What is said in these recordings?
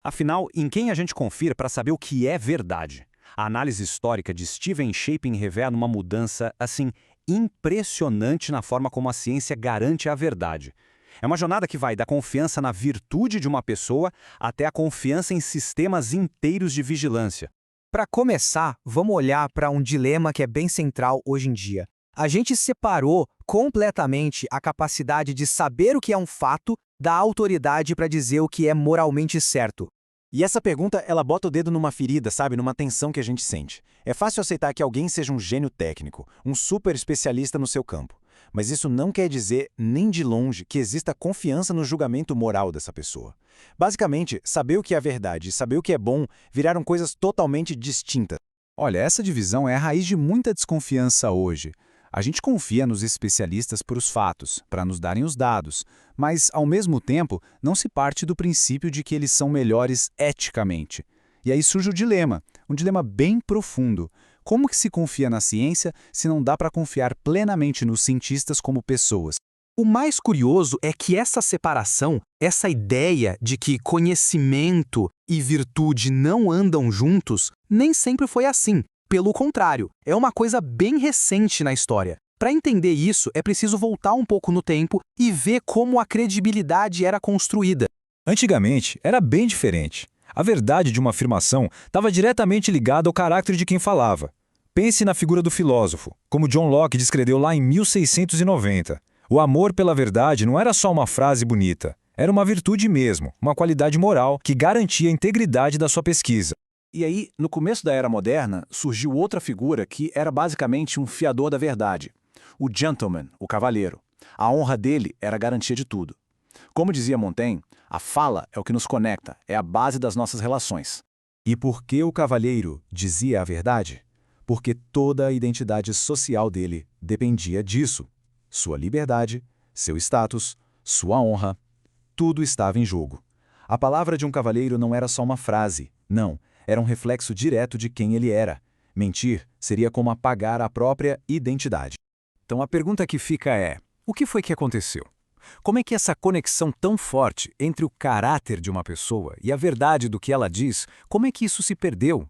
Afinal, em quem a gente confia para saber o que é verdade? A análise histórica de Steven Shaping revela uma mudança, assim, impressionante na forma como a ciência garante a verdade. É uma jornada que vai da confiança na virtude de uma pessoa até a confiança em sistemas inteiros de vigilância. Para começar, vamos olhar para um dilema que é bem central hoje em dia. A gente separou completamente a capacidade de saber o que é um fato da autoridade para dizer o que é moralmente certo. E essa pergunta, ela bota o dedo numa ferida, sabe? Numa tensão que a gente sente. É fácil aceitar que alguém seja um gênio técnico, um super especialista no seu campo. Mas isso não quer dizer, nem de longe, que exista confiança no julgamento moral dessa pessoa. Basicamente, saber o que é verdade e saber o que é bom viraram coisas totalmente distintas. Olha, essa divisão é a raiz de muita desconfiança hoje. A gente confia nos especialistas por os fatos, para nos darem os dados, mas, ao mesmo tempo, não se parte do princípio de que eles são melhores eticamente. E aí surge o dilema, um dilema bem profundo. Como que se confia na ciência se não dá para confiar plenamente nos cientistas como pessoas? O mais curioso é que essa separação, essa ideia de que conhecimento e virtude não andam juntos, nem sempre foi assim. Pelo contrário, é uma coisa bem recente na história. Para entender isso, é preciso voltar um pouco no tempo e ver como a credibilidade era construída. Antigamente, era bem diferente. A verdade de uma afirmação estava diretamente ligada ao caráter de quem falava. Pense na figura do filósofo, como John Locke descreveu lá em 1690. O amor pela verdade não era só uma frase bonita, era uma virtude mesmo, uma qualidade moral que garantia a integridade da sua pesquisa. E aí, no começo da Era Moderna, surgiu outra figura que era basicamente um fiador da verdade. O gentleman, o cavalheiro. A honra dele era a garantia de tudo. Como dizia Montaigne, a fala é o que nos conecta, é a base das nossas relações. E por que o cavalheiro dizia a verdade? Porque toda a identidade social dele dependia disso. Sua liberdade, seu status, sua honra, tudo estava em jogo. A palavra de um cavalheiro não era só uma frase, não, era um reflexo direto de quem ele era. Mentir seria como apagar a própria identidade. Então a pergunta que fica é, o que foi que aconteceu? Como é que essa conexão tão forte entre o caráter de uma pessoa e a verdade do que ela diz, como é que isso se perdeu?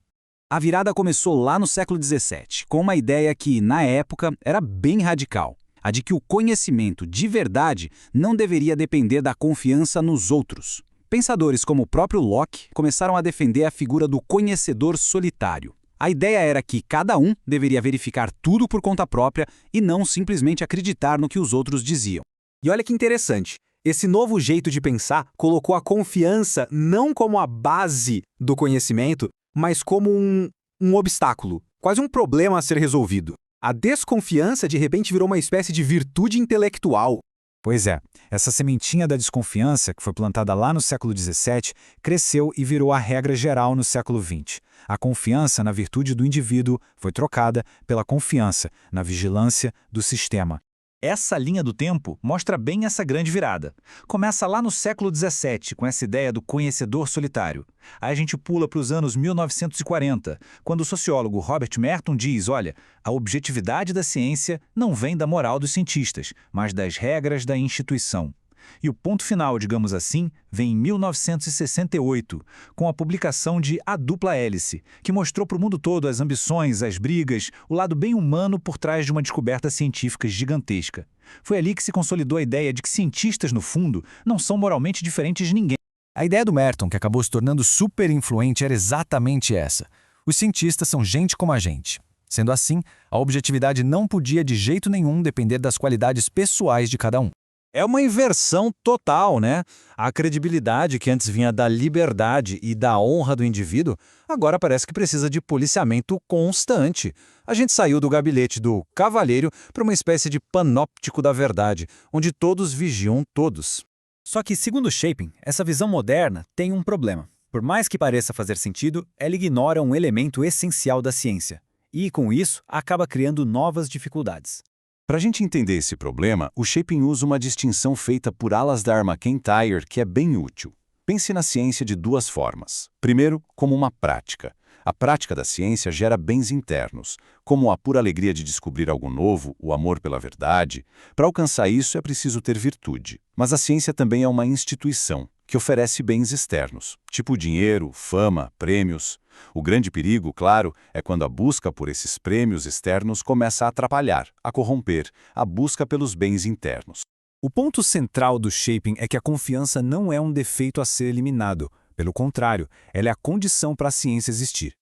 A virada começou lá no século XVII, com uma ideia que, na época, era bem radical. A de que o conhecimento de verdade não deveria depender da confiança nos outros. Pensadores como o próprio Locke começaram a defender a figura do conhecedor solitário. A ideia era que cada um deveria verificar tudo por conta própria e não simplesmente acreditar no que os outros diziam. E olha que interessante, esse novo jeito de pensar colocou a confiança não como a base do conhecimento, mas como um obstáculo, quase um problema a ser resolvido. A desconfiança de repente virou uma espécie de virtude intelectual. Pois é, essa sementinha da desconfiança, que foi plantada lá no século XVII, cresceu e virou a regra geral no século XX. A confiança na virtude do indivíduo foi trocada pela confiança na vigilância do sistema. Essa linha do tempo mostra bem essa grande virada. Começa lá no século XVII, com essa ideia do conhecedor solitário. Aí a gente pula para os anos 1940, quando o sociólogo Robert Merton diz, olha, a objetividade da ciência não vem da moral dos cientistas, mas das regras da instituição. E o ponto final, digamos assim, vem em 1968, com a publicação de A Dupla Hélice, que mostrou para o mundo todo as ambições, as brigas, o lado bem humano por trás de uma descoberta científica gigantesca. Foi ali que se consolidou a ideia de que cientistas, no fundo, não são moralmente diferentes de ninguém. A ideia do Merton, que acabou se tornando super influente, era exatamente essa. Os cientistas são gente como a gente. Sendo assim, a objetividade não podia de jeito nenhum depender das qualidades pessoais de cada um. É uma inversão total, né? A credibilidade que antes vinha da liberdade e da honra do indivíduo, agora parece que precisa de policiamento constante. A gente saiu do gabinete do cavalheiro para uma espécie de panóptico da verdade, onde todos vigiam todos. Só que, segundo Shaping, essa visão moderna tem um problema. Por mais que pareça fazer sentido, ela ignora um elemento essencial da ciência. E, com isso, acaba criando novas dificuldades. Para a gente entender esse problema, o Shaping usa uma distinção feita por Alasdair MacIntyre que é bem útil. Pense na ciência de duas formas. Primeiro, como uma prática. A prática da ciência gera bens internos, como a pura alegria de descobrir algo novo, o amor pela verdade. Para alcançar isso é preciso ter virtude. Mas a ciência também é uma instituição, que oferece bens externos, tipo dinheiro, fama, prêmios. O grande perigo, claro, é quando a busca por esses prêmios externos começa a atrapalhar, a corromper, a busca pelos bens internos. O ponto central do shaping é que a confiança não é um defeito a ser eliminado. Pelo contrário, ela é a condição para a ciência existir.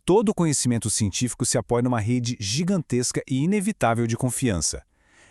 Todo conhecimento científico se apoia numa rede gigantesca e inevitável de confiança.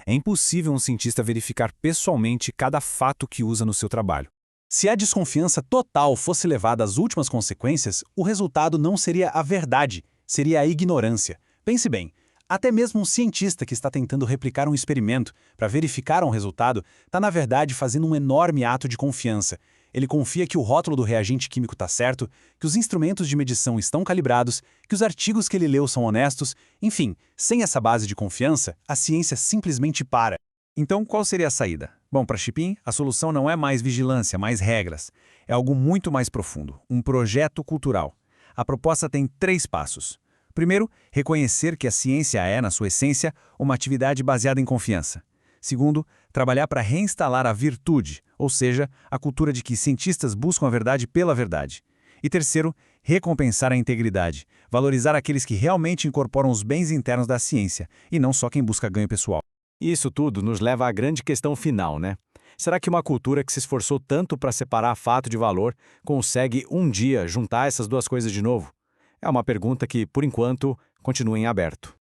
É impossível um cientista verificar pessoalmente cada fato que usa no seu trabalho. Se a desconfiança total fosse levada às últimas consequências, o resultado não seria a verdade, seria a ignorância. Pense bem, até mesmo um cientista que está tentando replicar um experimento para verificar um resultado está, na verdade, fazendo um enorme ato de confiança. Ele confia que o rótulo do reagente químico está certo, que os instrumentos de medição estão calibrados, que os artigos que ele leu são honestos. Enfim, sem essa base de confiança, a ciência simplesmente para. Então, qual seria a saída? Bom, para Chipin, a solução não é mais vigilância, mais regras. É algo muito mais profundo, um projeto cultural. A proposta tem 3 passos. Primeiro, reconhecer que a ciência é, na sua essência, uma atividade baseada em confiança. Segundo, trabalhar para reinstalar a virtude, ou seja, a cultura de que cientistas buscam a verdade pela verdade. E terceiro, recompensar a integridade, valorizar aqueles que realmente incorporam os bens internos da ciência, e não só quem busca ganho pessoal. Isso tudo nos leva à grande questão final, né? Será que uma cultura que se esforçou tanto para separar fato de valor consegue um dia juntar essas duas coisas de novo? É uma pergunta que, por enquanto, continua em aberto.